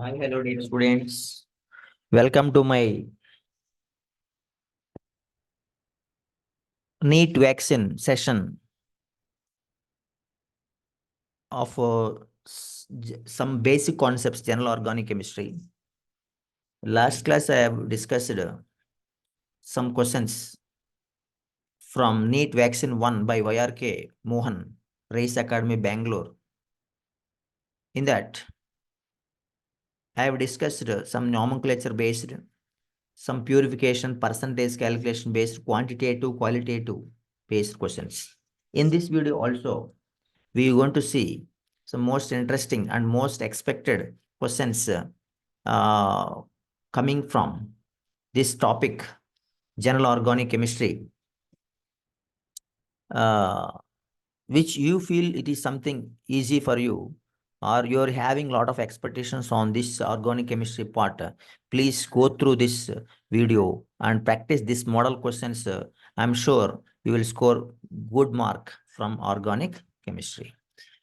Hi, hello, dear students. Welcome to my NEET vaccine session of some basic concepts, general organic chemistry. Last class, I have discussed some questions from NEET vaccine 1 by YRK Mohan, Race Academy, Bangalore. In that, I have discussed some nomenclature based, some purification, percentage calculation based, quantitative, qualitative based questions. In this video also, we are going to see some most interesting and most expected questions coming from this topic, general organic chemistry, which you feel it is something easy for you, or you're having a lot of expectations on this organic chemistry part. Please go through this video and practice this model questions. I'm sure you will score good mark from organic chemistry.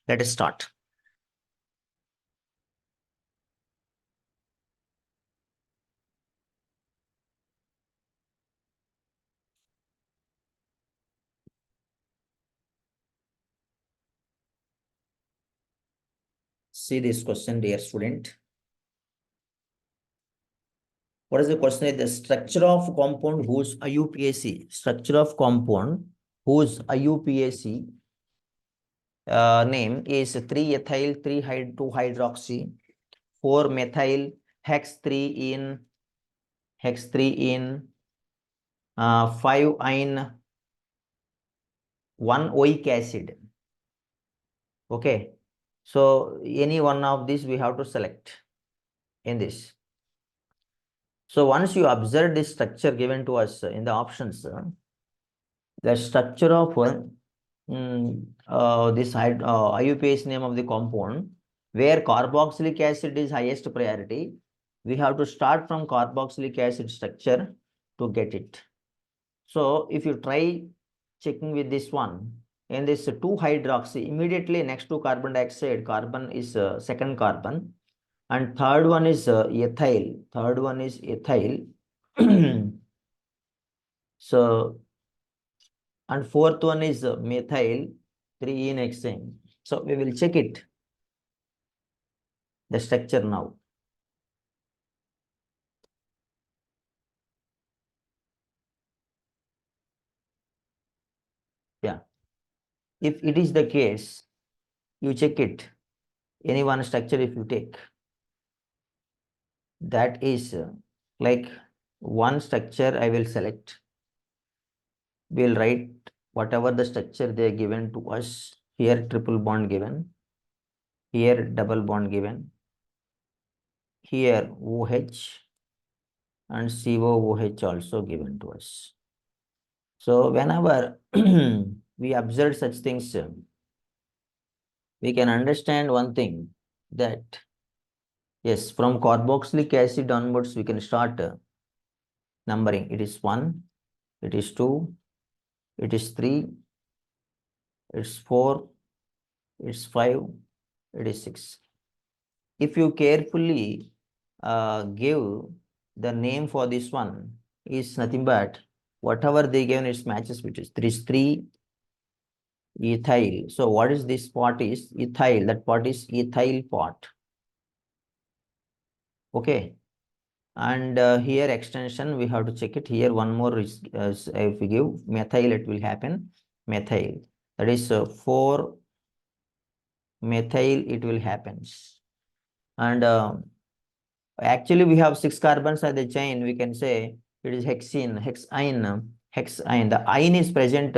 Let us start. See this question, dear student. What is the question? The structure of compound whose IUPAC, structure of compound whose IUPAC name is 3-ethyl 2-hydroxy 4-methyl hex 3 in 5-ine 1-oic acid. Okay, so any one of these we have to select in this. So once you observe this structure given to us in the options, the structure of this IUPAC name of the compound, where carboxylic acid is highest priority, we have to start from carboxylic acid structure to get it. So if you try checking with this one, in this 2-hydroxy, immediately next to carbon dioxide, carbon is second carbon, and third one is ethyl. Third one is ethyl. So, and fourth one is methyl 3-ene-hexane. So we will check it, the structure now. Yeah. If it is the case, you check it. Any one structure if you take, that is like one structure I will select. We'll write whatever the structure they are given to us. Here triple bond given, here double bond given, here OH and COOH also given to us. So whenever we observe such things, we can understand one thing, that yes, from carboxylic acid onwards, we can start numbering. It is 1, it is 2, it is 3, it's 4, it's 5, it is 6. If you carefully give the name for this one, is nothing but whatever they given, it matches with it. There is 3 ethyl. So what is this part is ethyl, that part is ethyl part. Okay. And here extension, we have to check it. Here one more is, if we give methyl, it will happen methyl. That is 4 methyl, it will happen. And actually we have 6 carbons at the chain. We can say it is hexene, hexine. The ine is present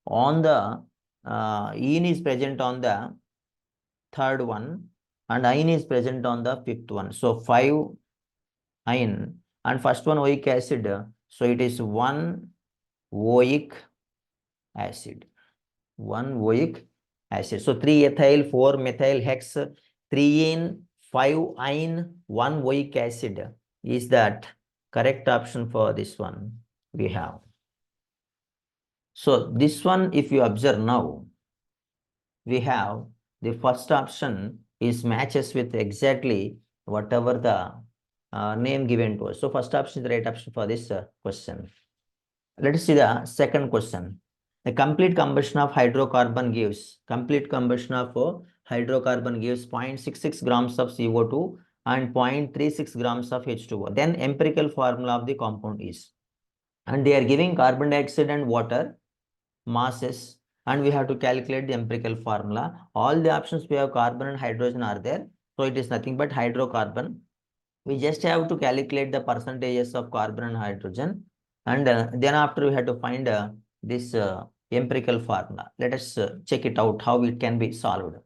on the ene is present on the third one, and ine is present on the fifth one. So 5 ine, and first one oic acid. So it is 1 oic acid. 1 oic acid. So 3-ethyl 4-methyl hex 3-ene 5-ine 1 oic acid is that correct option for this one we have. So this one, if you observe now, we have the first option is matches with exactly whatever the name given to us. So first option is the right option for this question. Let us see the second question. The complete combustion of hydrocarbon gives 0.66 grams of CO2 and 0.36 grams of H2O. Then empirical formula of the compound is, and they are giving carbon dioxide and water masses, and we have to calculate the empirical formula. All the options we have carbon and hydrogen are there, so it is nothing but hydrocarbon. We just have to calculate the percentages of carbon and hydrogen, and then after we have to find this empirical formula. Let us check it out how it can be solved.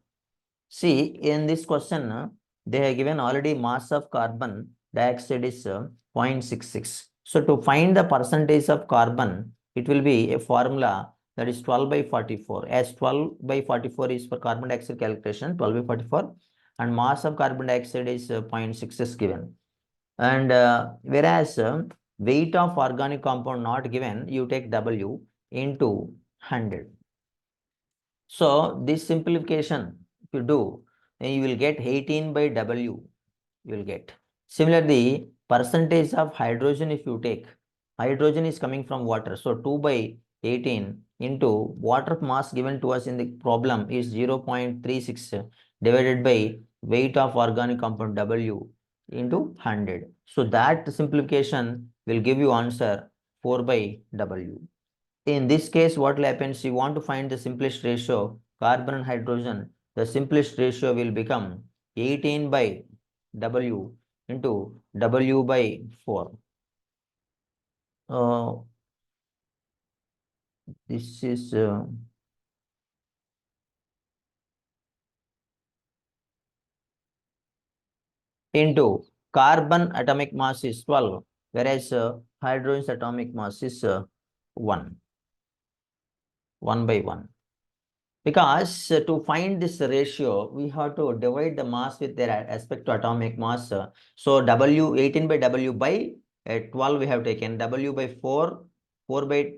See, in this question, they have given already mass of carbon dioxide is 0.66. So to find the percentage of carbon, it will be a formula that is 12 by 44. As 12 by 44 is for carbon dioxide calculation, 12 by 44, and mass of carbon dioxide is 0.6 is given. And whereas weight of organic compound not given, you take W into 100. So this simplification, if you do, then you will get 18 by W, you will get. Similarly, percentage of hydrogen, if you take, hydrogen is coming from water. So 2 by 18 into water mass given to us in the problem is 0.36 divided by weight of organic compound W into 100. So that simplification will give you answer 4 by W. In this case, what will happen is you want to find the simplest ratio, carbon and hydrogen. The simplest ratio will become 18 by W into W by 4. This is into carbon atomic mass is 12, whereas hydrogen's atomic mass is 1 by 1. Because to find this ratio, we have to divide the mass with their aspect to atomic mass. So W 18 by W by 12 we have taken, W by 4, 4 by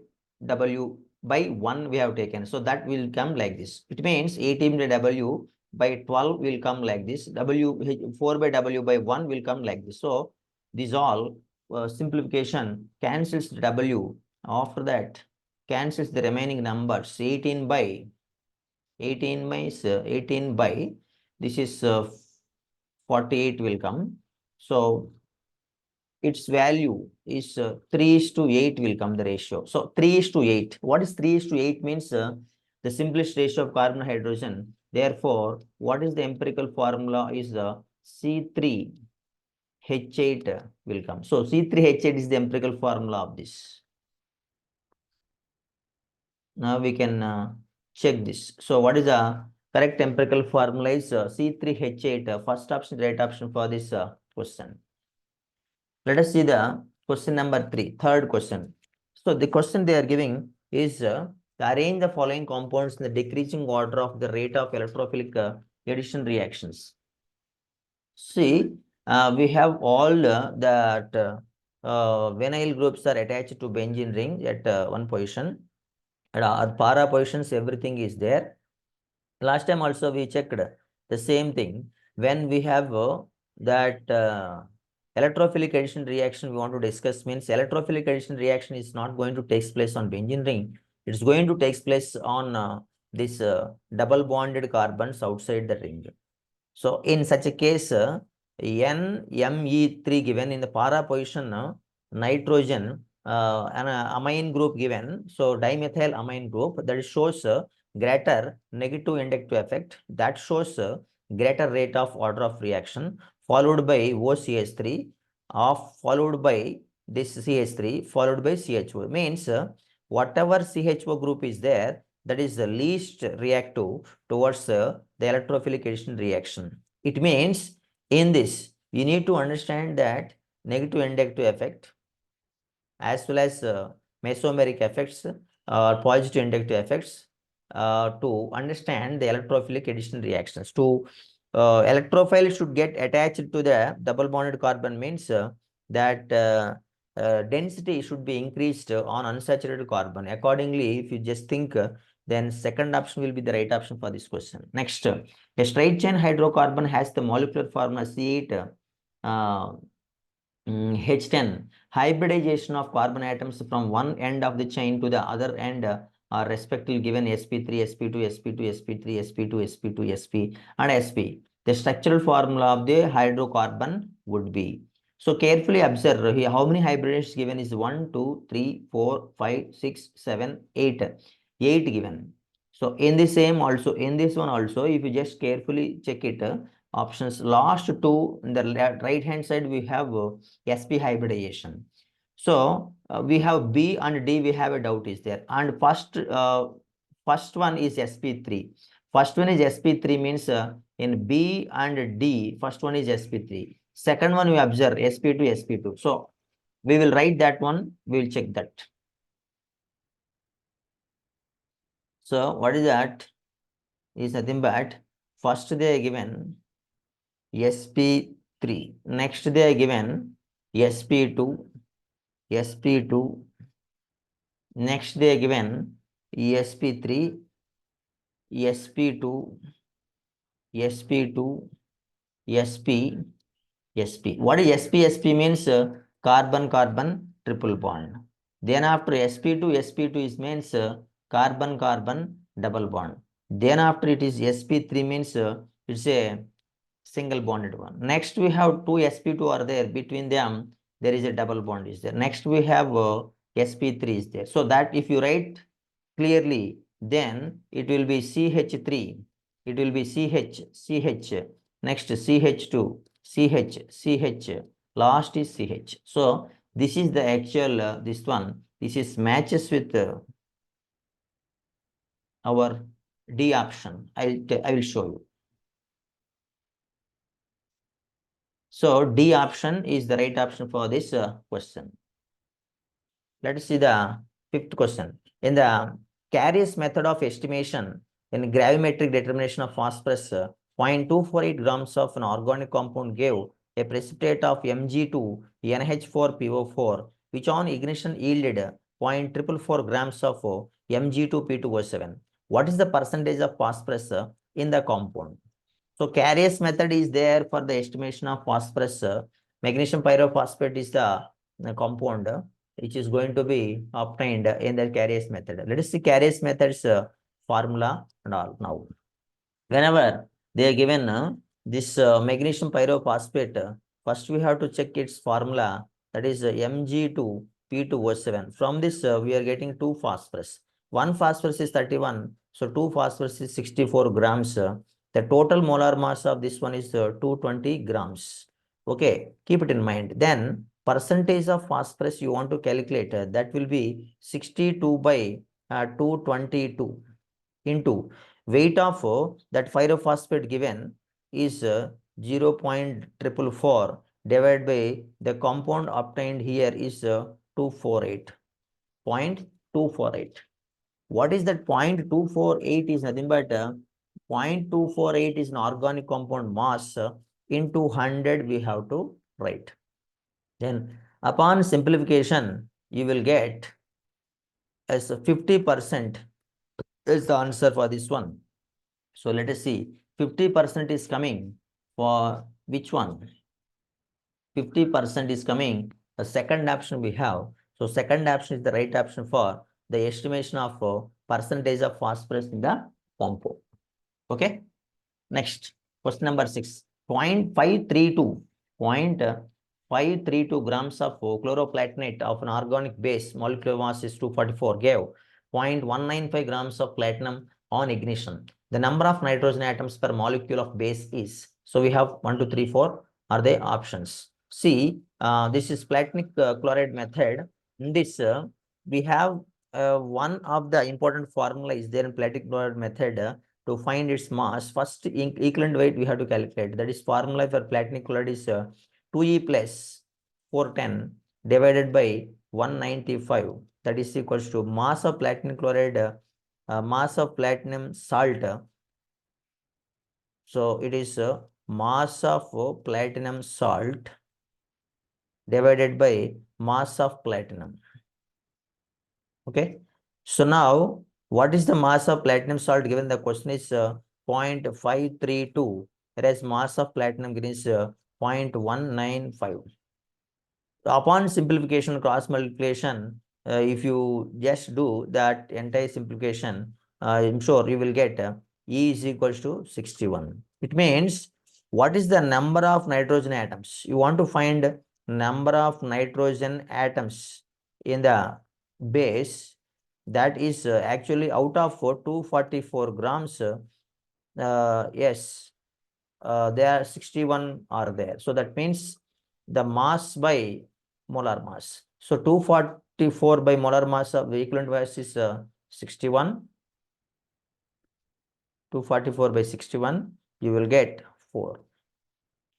W by 1 we have taken. So that will come like this. It means 18 by W by 12 will come like this. 4 by W by 1 will come like this. So these all simplification cancels the W. After that, cancels the remaining numbers. 18 by 18 by this is 48 will come. So its value is 3:8 will come the ratio. So 3:8. What is 3:8 means? The simplest ratio of carbon hydrogen. Therefore, what is the empirical formula is C3H8 will come. So C3H8 is the empirical formula of this. Now we can check this. So what is the correct empirical formula is C3H8, first option, right option for this question. Let us see the question number 3, third question. So the question they are giving is arrange the following compounds in the decreasing order of the rate of electrophilic addition reactions. See, we have all that vinyl groups are attached to benzene ring at one position. At para positions, everything is there. Last time also we checked the same thing. When we have that electrophilic addition reaction we want to discuss, means electrophilic addition reaction is not going to take place on benzene ring. It's going to take place on this double bonded carbons outside the ring. So in such a case, NMe3 given in the para position, nitrogen, an amine group given, so dimethyl amine group that shows greater negative inductive effect, that shows greater rate of order of reaction, followed by OCH3, followed by this CH3, followed by CHO. Means whatever CHO group is there, that is the least reactive towards the electrophilic addition reaction. It means in this, we need to understand that negative inductive effect as well as mesomeric effects or positive inductive effects to understand the electrophilic addition reactions. To electrophile should get attached to the double bonded carbon means that density should be increased on unsaturated carbon. Accordingly, if you just think, then second option will be the right option for this question. Next, a straight chain hydrocarbon has the molecular formula C8 H10, hybridization of carbon atoms from one end of the chain to the other end are respectively given sp3, sp2, sp2, sp3, sp2, sp2, sp, and sp. The structural formula of the hydrocarbon would be. So carefully observe here how many hybridations given is 1, 2, 3, 4, 5, 6, 7, 8. 8 given. So in the same also, in this one also, if you just carefully check it, options last two in the right hand side we have sp hybridization. So we have B and D, we have a doubt is there, and first one is sp3. First one is sp3 means in B and D, first one is sp3, second one we observe sp2, sp2. So we will write that one, we will check that. So what is that? Is nothing but first they are given sp3, next they are given sp2, sp2, next they are given sp3, sp2, sp2, sp, sp. What is sp? Sp means carbon carbon triple bond. Then after sp2, sp2 is means carbon carbon double bond. Then after it is sp3 means it's a single bonded one. Next we have two sp2 are there, between them there is a double bond is there. Next we have sp3 is there. So that if you write clearly, then it will be ch3, it will be ch, next ch2, ch, last is ch. So this is the actual this one, this is matches with our D option. I will show you. So D option is the right option for this question. Let us see the fifth question. In the Carriers method of estimation, in gravimetric determination of phosphorus, 0.248 grams of an organic compound gave a precipitate of Mg2 NH4PO4, which on ignition yielded 0.444 grams of Mg2P2O7. What is the percentage of phosphorus in the compound? So Carriers method is there for the estimation of phosphorus. Magnesium pyrophosphate is the compound which is going to be obtained in the Carriers method. Let us see Carriers method's formula and all now. Whenever they are given this magnesium pyrophosphate, first we have to check its formula, that is Mg2P2O7. From this we are getting 2 phosphorus. 1 phosphorus is 31, so 2 phosphorus is 64 grams. The total molar mass of this one is 220 grams. Okay, keep it in mind. Then percentage of phosphorus you want to calculate, that will be 62 by 222 into weight of that pyrophosphate given is 0.444 divided by the compound obtained here is 248. 0.248. What is that 0.248 is nothing but 0.248 is an organic compound mass into 100 we have to write. Then upon simplification you will get as 50% is the answer for this one. So let us see, 50% is coming for which one? 50% is coming, the second option we have. So second option is the right option for the estimation of percentage of phosphorus in the compound. Okay. Next, question number 6. 0.532 grams of chloroplatinate of an organic base, molecular mass is 244, gave 0.195 grams of platinum on ignition. The number of nitrogen atoms per molecule of base is. So we have 1, 2, 3, 4 are the options. See, this is platinic chloride method. In this, we have one of the important formula is there in platinic chloride method. To find its mass, first equivalent weight we have to calculate. That is formula for platinic chloride is 2E plus 410 divided by 195. That is equals to mass of platinum chloride, mass of platinum salt. So it is mass of platinum salt divided by mass of platinum. Okay. So now, what is the mass of platinum salt given? The question is 0.532, whereas mass of platinum given is 0.195. Upon simplification, cross multiplication, if you just do that entire simplification, I'm sure you will get E is equals to 61. It means what is the number of nitrogen atoms? You want to find number of nitrogen atoms in the base, that is actually out of 244 grams. Yes, there are 61 are there. So that means the mass by molar mass. So 244 by molar mass of the equivalent mass is 61. 244 by 61, you will get 4.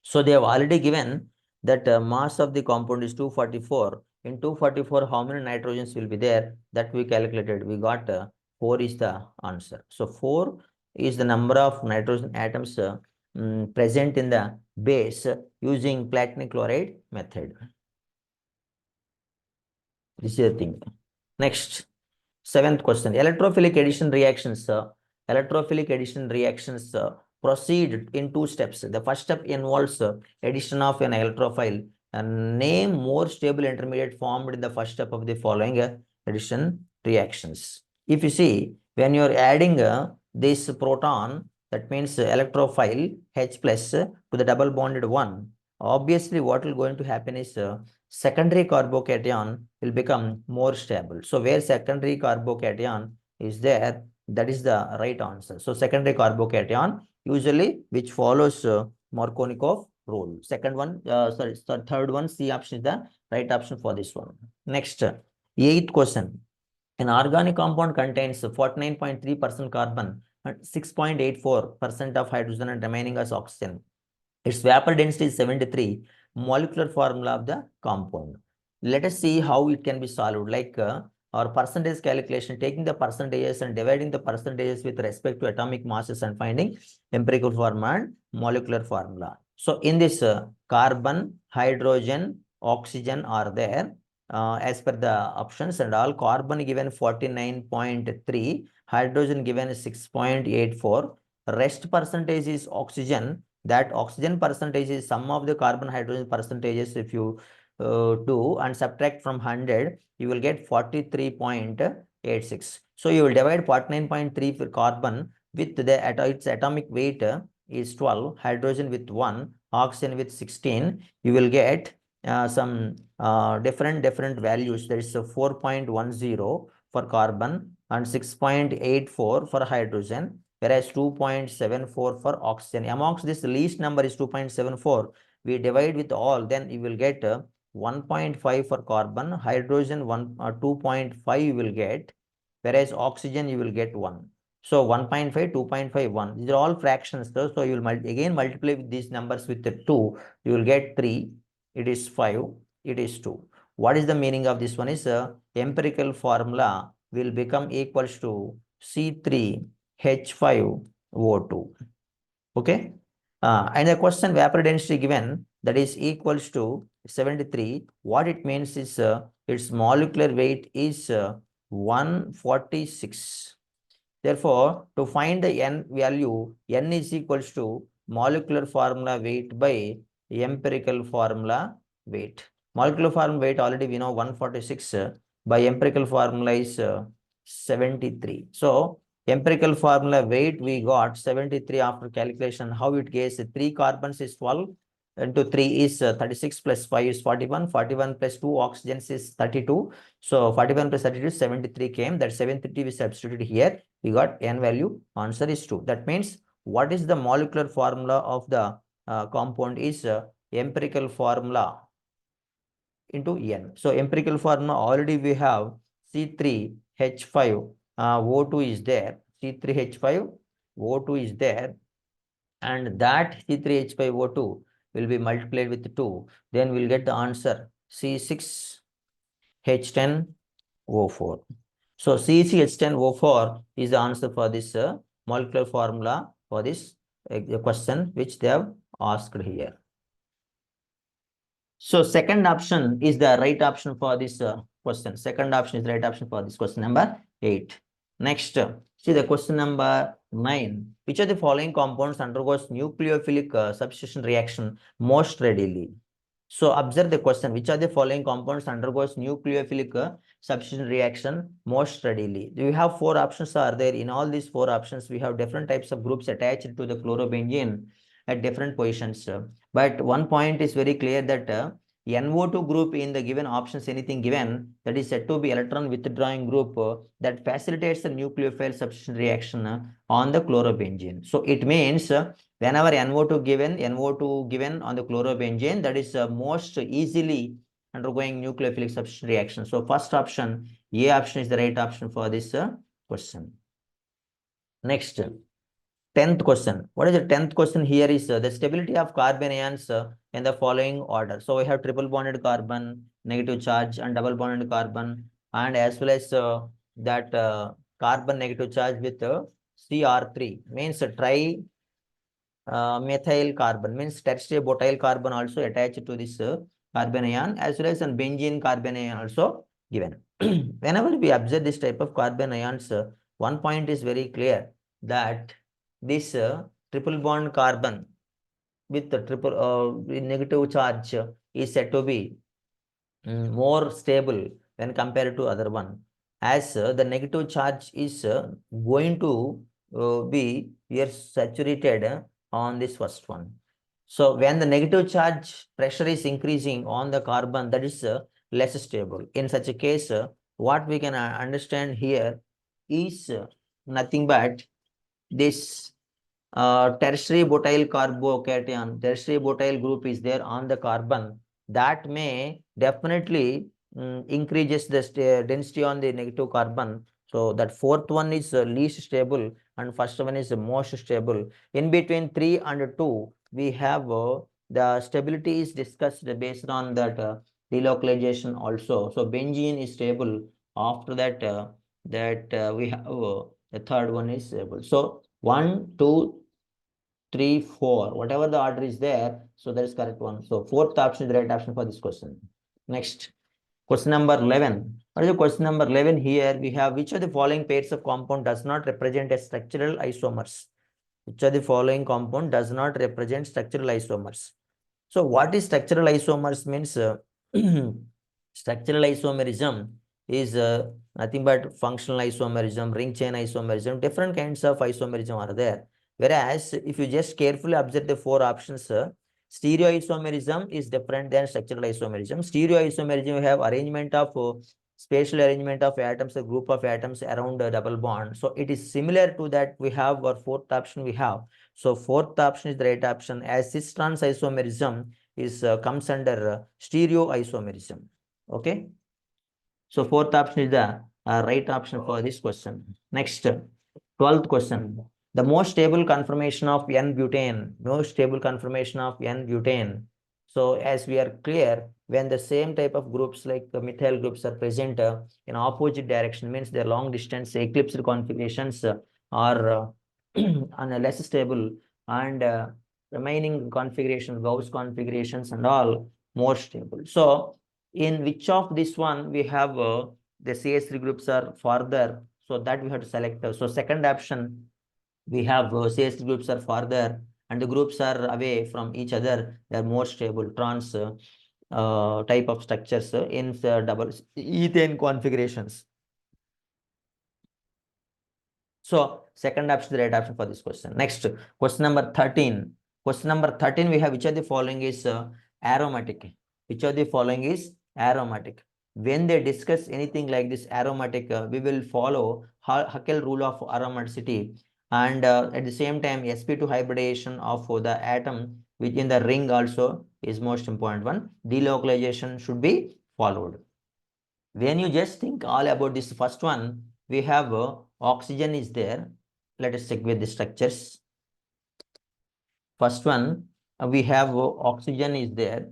So they have already given that mass of the compound is 244. In 244, how many nitrogens will be there? That we calculated. We got 4 is the answer. So 4 is the number of nitrogen atoms present in the base using platinum chloride method. This is the thing. Next, 7th question. Electrophilic addition reactions. Electrophilic addition reactions proceed in 2 steps. The first step involves addition of an electrophile and name more stable intermediate formed in the first step of the following addition reactions. If you see, when you are adding this proton, that means electrophile H plus to the double bonded one, obviously what will going to happen is secondary carbocation will become more stable. So where secondary carbocation is there, that is the right answer. So secondary carbocation usually which follows Markovnikov rule. Second one, third one, C option is the right option for this one. Next, 8th question. An organic compound contains 49.3% carbon and 6.84% of hydrogen and remaining as oxygen. Its vapor density is 73. Molecular formula of the compound. Let us see how it can be solved. Like our percentage calculation, taking the percentages and dividing the percentages with respect to atomic masses and finding empirical formula and molecular formula. So in this carbon, hydrogen, oxygen are there as per the options, and all. Carbon given 49.3, hydrogen given 6.84. Rest percentage is oxygen. That oxygen percentage is sum of the carbon hydrogen percentages. If you do and subtract from 100, you will get 43.86. So you will divide 49.3 for carbon with its atomic weight is 12, hydrogen with 1, oxygen with 16. You will get some different values. There is 4.10 for carbon and 6.84 for hydrogen, whereas 2.74 for oxygen. Amongst this, least number is 2.74. We divide with all, then you will get 1.5 for carbon, hydrogen 2.5 you will get, whereas oxygen you will get 1. So 1.5, 2.5, 1. These are all fractions though. So you will again multiply with these numbers with the 2. You will get 3. It is 5. It is 2. What is the meaning of this one is empirical formula will become equals to C3H5O2. Okay. And the question vapor density given, that is equals to 73. What it means is its molecular weight is 146. Therefore, to find the N value, N is equals to molecular formula weight by empirical formula weight. Molecular formula weight already we know 146 by empirical formula is 73. So empirical formula weight we got 73 after calculation. How it gets 3 carbons is 12 into 3 is 36 plus 5 is 41. 41 plus 2 oxygens is 32. So 41 plus 32 is 73 came. That 73 we substituted here. We got N value. Answer is 2. That means what is the molecular formula of the compound is empirical formula into N. So empirical formula already we have C3H5O2 is there. C3H5O2 is there, and that C3H5O2 will be multiplied with 2. Then we'll get the answer C6H10O4. So C6H10O4 is the answer for this molecular formula for this question which they have asked here. So second option is the right option for this question. Number 8. Next, see the question number 9. Which of the following compounds undergoes nucleophilic substitution reaction most readily? So observe the question. Which of the following compounds undergoes nucleophilic substitution reaction most readily? We have four options are there. In all these four options, we have different types of groups attached to the chlorobenzene at different positions. But one point is very clear that NO2 group in the given options, anything given, that is said to be electron withdrawing group that facilitates the nucleophile substitution reaction on the chlorobenzene. So it means whenever NO2 given on the chlorobenzene, that is most easily undergoing nucleophilic substitution reaction. So first option, A option is the right option for this question. Next, 10th question. What is the 10th question here is the stability of carbon ions in the following order. So we have triple bonded carbon, negative charge, and double bonded carbon, and as well as that carbon negative charge with CR3 means tri methyl carbon means tertiary butyl carbon also attached to this carbon ion, as well as an benzene carbon ion also given. Whenever we observe this type of carbon ions, one point is very clear that this triple bond carbon with the negative charge is said to be more stable when compared to other one, as the negative charge is going to be here saturated on this first one. So when the negative charge pressure is increasing on the carbon, that is less stable. In such a case, what we can understand here is nothing but this tertiary butyl carbocation, tertiary butyl group is there on the carbon, that may definitely increases the density on the negative carbon. So that fourth one is least stable and first one is most stable. In between 3 and 2, we have the stability is discussed based on that delocalization also. So benzene is stable. After that, we have the third one is stable. So 1, 2, 3, 4, whatever the order is there, so that is correct one. So fourth option is the right option for this question. Next, question number 11. What is the question number 11 here? We have which of the following pairs of compound does not represent a structural isomers? Which of the following compound does not represent structural isomers? So what is structural isomers means structural isomerism is nothing but functional isomerism, ring chain isomerism, different kinds of isomerism are there. Whereas if you just carefully observe the four options, stereoisomerism is different than structural isomerism. Stereoisomerism, we have arrangement of spatial arrangement of atoms, a group of atoms around a double bond. So it is similar to that. We have our fourth option we have. So fourth option is the right option, as cis trans isomerism is comes under stereoisomerism. Okay. So fourth option is the right option for this question. Next, 12th question. The most stable conformation of N-butane. Most stable conformation of N-butane. So as we are clear, when the same type of groups like the methyl groups are present in opposite direction, means their long distance eclipsed configurations are less stable, and remaining configurations, Gauss configurations and all more stable. So in which of this one we have the CH3 groups are farther, so that we have to select. So second option, we have CH3 groups are farther and the groups are away from each other, they are more stable trans type of structures in double ethane configurations. So second option is the right option for this question. Next, question number 13. Question number 13, we have which of the following is aromatic. Which of the following is aromatic? When they discuss anything like this aromatic, we will follow Haeckel rule of aromaticity, and at the same time sp2 hybridization of the atom within the ring also is most important one. Delocalization should be followed. When you just think all about this first one, we have oxygen is there. Let us check with the structures. First one, we have oxygen is there.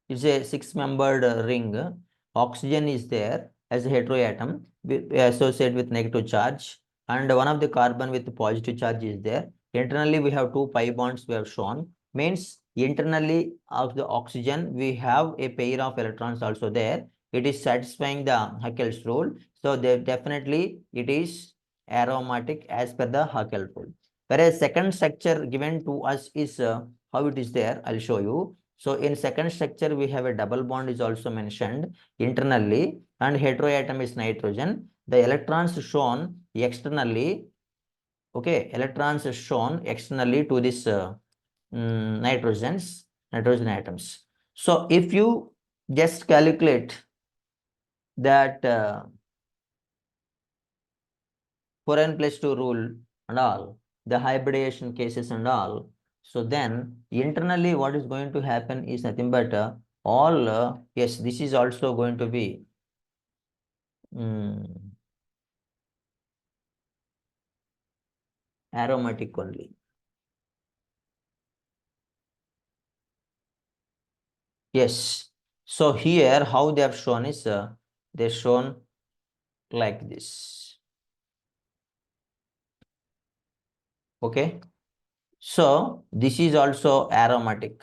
It's a six-membered ring. Oxygen is there as a heteroatom associated with negative charge, and one of the carbon with positive charge is there. Internally, we have two pi bonds we have shown. Means internally of the oxygen, we have a pair of electrons also there. it is satisfying the Haeckel's rule. So definitely it is aromatic as per the Haeckel rule. Whereas second structure given to us is how it is there. I'll show you. So in second structure, we have a double bond is also mentioned internally, and heteroatom is nitrogen. The electrons shown externally, okay, electrons is shown externally to this nitrogen atoms. So if you just calculate that 4n+2 rule and all, the hybridization cases and all, so then internally what is going to happen is nothing but all, yes, this is also going to be aromatic only. Yes. So here how they have shown is they're shown like this. Okay. So this is also aromatic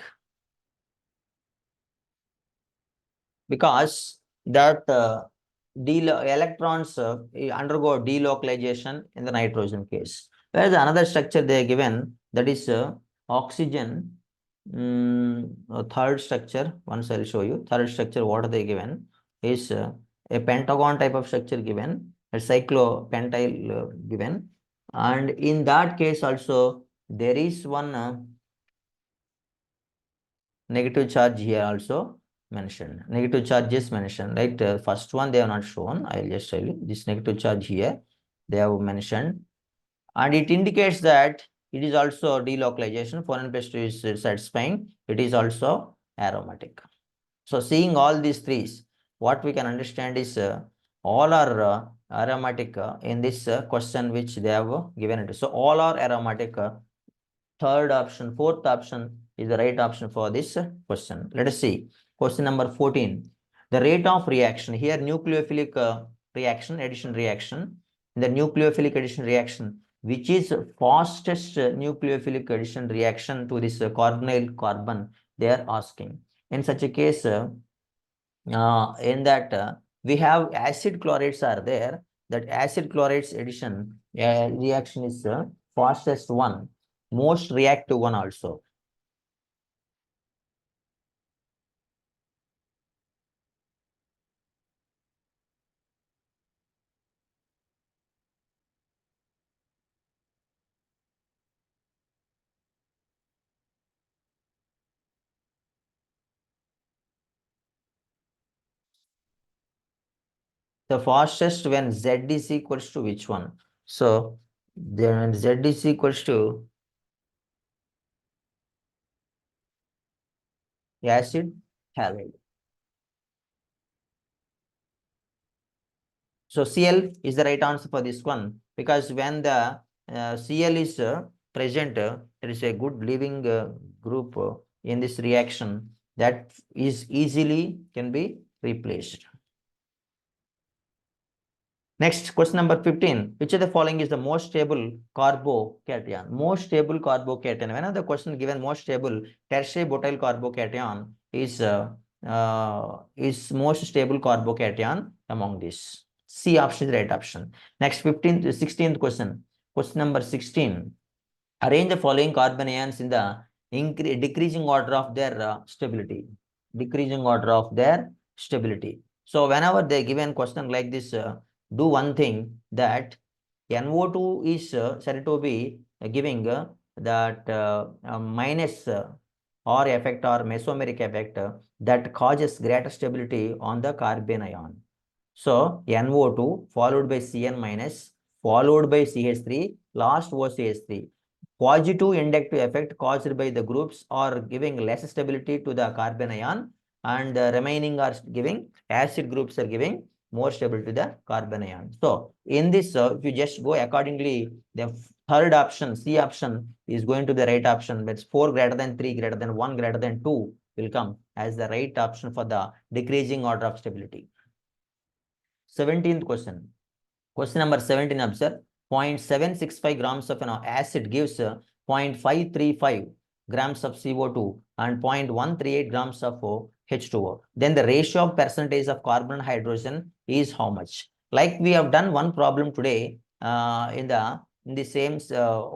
because that electrons undergo delocalization in the nitrogen case. Whereas another structure they are given, that is oxygen. Third structure, once I'll show you. Third structure, what are they given is a pentagon type of structure given, a cyclopentyl given, and in that case also there is one negative charge here also mentioned. Negative charge is mentioned, right? First one they have not shown. I'll just tell you this negative charge here they have mentioned, and it indicates that it is also delocalization. 4n+2 is satisfying. It is also aromatic. So seeing all these threes, what we can understand is all are aromatic in this question which they have given it. So all are aromatic. Third option, fourth option is the right option for this question. Let us see. Question number 14. The rate of reaction. Here nucleophilic reaction, addition reaction. In the nucleophilic addition reaction, which is fastest nucleophilic addition reaction to this carbonyl carbon, they are asking. In such a case, in that we have acid chlorides are there. That acid chlorides addition reaction is fastest one, most reactive one also. The fastest when Z is equals to which one? So then Z is equals to acid halide. So Cl is the right answer for this one, because when the Cl is present, there is a good leaving group in this reaction that is easily can be replaced. Next, question number 15. Which of the following is the most stable carbocation? Most stable carbocation. Whenever the question given most stable, tertiary butyl carbocation is most stable carbocation among these. C option is the right option. Next, 15th, 16th question. Question number 16. Arrange the following carbon ions in the decreasing order of their stability. Decreasing order of their stability. So whenever they given question like this, do one thing, that NO2 is said to be giving that minus or effect or mesomeric effect that causes greater stability on the carbon ion. So NO2 followed by Cn minus followed by CH3, last OCH3. Positive inductive effect caused by the groups are giving less stability to the carbon ion, and the remaining are giving, acid groups are giving more stable to the carbon ion. So in this, if you just go accordingly, the third option, C option, is going to be the right option. That's 4 greater than 3 greater than 1 greater than 2 will come as the right option for the decreasing order of stability. 17th question. Question number 17, observe. 0.765 grams of acid gives 0.535 grams of CO2 and 0.138 grams of H2O. Then the ratio of percentage of carbon and hydrogen is how much? Like we have done one problem today in the same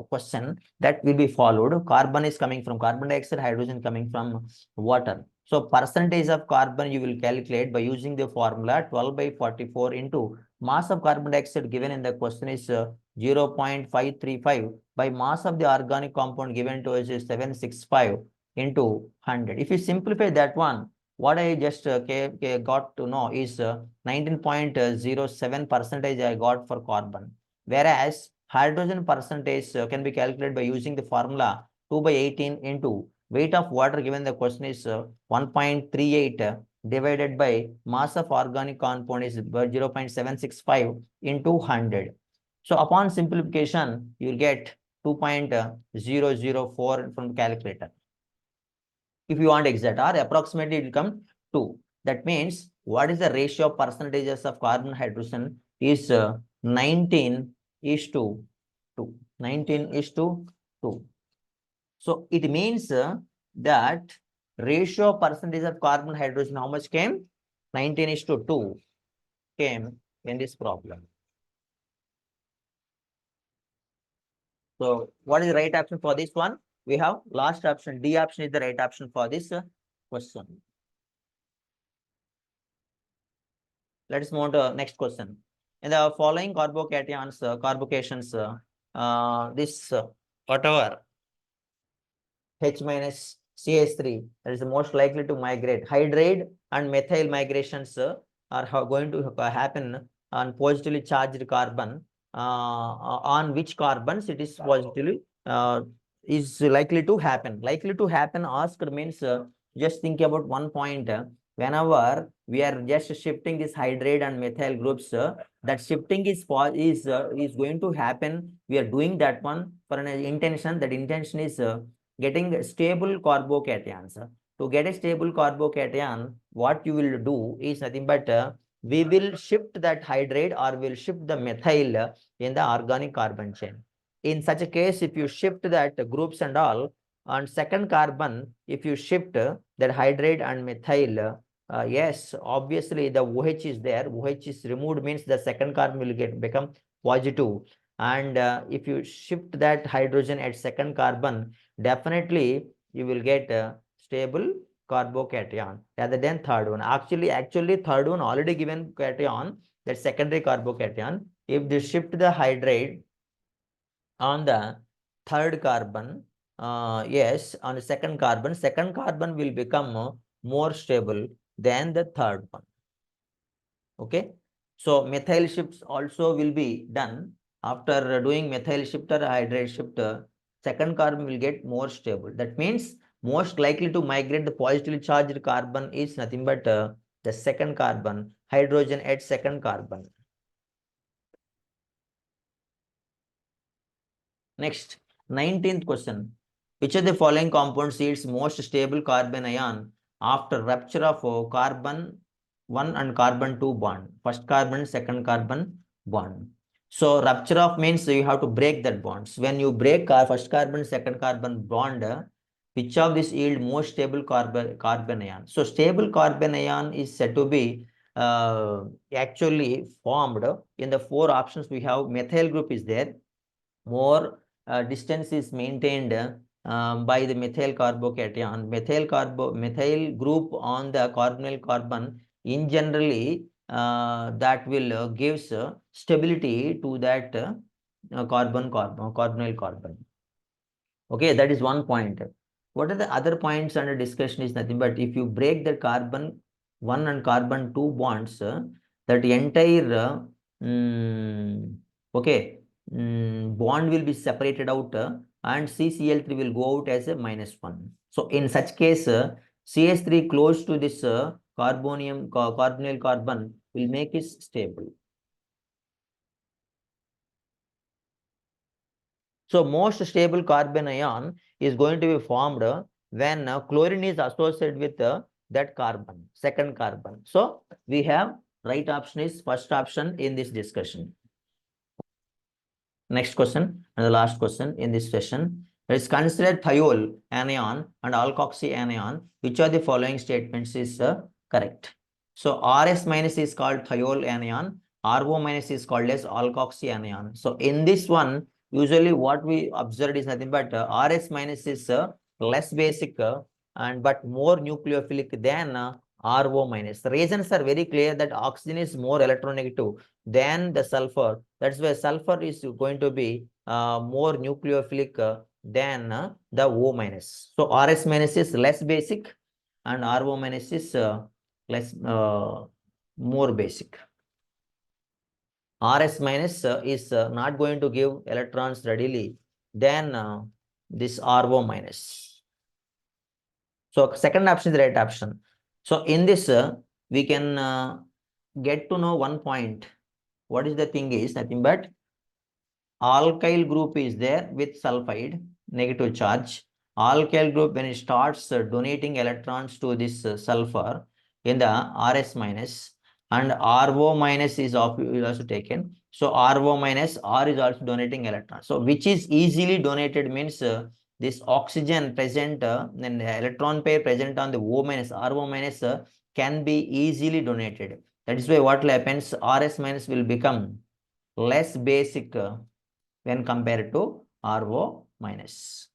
question that will be followed. Carbon is coming from carbon dioxide, hydrogen coming from water. So percentage of carbon you will calculate by using the formula 12 by 44 into mass of carbon dioxide given in the question is 0.535 by mass of the organic compound given to us is 765 into 100. If you simplify that one, what I just got to know is 19.07 percentage I got for carbon. Whereas hydrogen percentage can be calculated by using the formula 2 by 18 into weight of water given the question is 1.38 divided by mass of organic compound is 0.765 into 100. So upon simplification, you will get 2.004 from the calculator. If you want exact or approximately it will come 2. That means what is the ratio of percentages of carbon hydrogen is 19 is to 2. 19 is to 2. So it means that ratio of percentage of carbon hydrogen how much came? 19 is to 2 came in this problem. So what is the right option for this one? We have last option, D option is the right option for this question. Let's move to next question. In the following carbocations, this whatever H minus CH3 that is the most likely to migrate. Hydride and methyl migrations are going to happen on positively charged carbon. On which carbons it is positively is likely to happen. Likely to happen asked means just think about one point. Whenever we are just shifting this hydride and methyl groups, that shifting is going to happen. We are doing that one for an intention. That intention is getting stable carbocations. To get a stable carbocation, what you will do is nothing but we will shift that hydride or will shift the methyl in the organic carbon chain. In such a case, if you shift that groups and all, on second carbon, if you shift that hydride and methyl, yes, obviously the OH is there. OH is removed means the second carbon will become positive. And if you shift that hydrogen at second carbon, definitely you will get a stable carbocation rather than third one. Actually third one already given cation, that secondary carbocation. If they shift the hydride on the third carbon, yes, on the second carbon will become more stable than the third one. Okay, so methyl shifts also will be done. After doing methyl shift or hydride shift, second carbon will get more stable. That means most likely to migrate the positively charged carbon is nothing but the second carbon, hydrogen at second carbon. Next, 19th question. Which of the following compounds is most stable carbon ion after rupture of carbon 1 and carbon 2 bond? First carbon, second carbon bond. So rupture of means you have to break that bonds. When you break first carbon, second carbon bond, which of this yield most stable carbon ion? So stable carbon ion is said to be actually formed in the 4 options. We have methyl group is there. More distance is maintained by the methyl carbocation. Methyl group on the carbonyl carbon in generally that will gives stability to that carbonyl carbon. Okay, that is one point. What are the other points under discussion is nothing but if you break the carbon 1 and carbon 2 bonds, that entire okay, bond will be separated out and CCl3 will go out as a -1. So in such case, CH3 close to this carbonyl carbon will make it stable. So most stable carbon ion is going to be formed when chlorine is associated with that carbon, second carbon. So we have right option is first option in this discussion. Next question and the last question in this session. Let's consider thiol anion and alkoxy anion. Which of the following statements is correct? So RS minus is called thiol anion. RO minus is called as alkoxy anion. So in this one, usually what we observed is nothing but RS minus is less basic and but more nucleophilic than RO minus. The reasons are very clear that oxygen is more electronegative than the sulfur. That's why sulfur is going to be more nucleophilic than the O minus. So RS minus is less basic and RO minus is less more basic. RS minus is not going to give electrons readily than this RO minus. So second option is the right option. So in this, we can get to know one point. What is the thing is nothing but alkyl group is there with sulfide, negative charge. Alkyl group, when it starts donating electrons to this sulfur in the RS minus and RO minus is also taken. So RO minus, R is also donating electrons. So which is easily donated means this oxygen present and electron pair present on the O minus, RO minus can be easily donated. That is why what happens, RS minus will become less basic when compared to RO minus.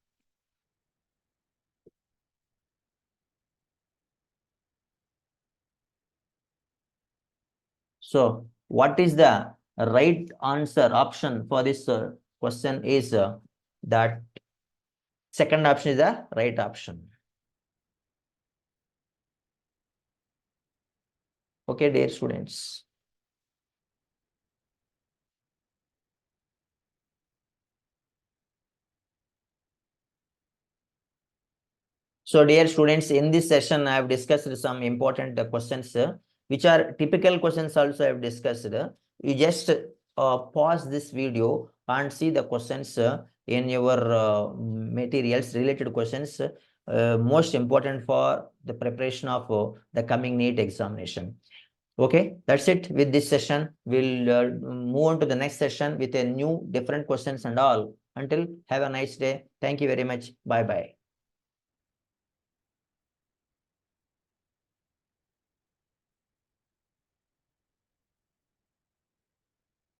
So what is the right answer option for this question is that second option is the right option. Okay, dear students. So dear students, in this session, I have discussed some important questions, which are typical questions also I have discussed. You just pause this video and see the questions in your materials, related questions, most important for the preparation of the coming NEET examination. Okay, that's it with this session. We'll move on to the next session with a new different questions and all. Until have a nice day. Thank you very much. Bye bye.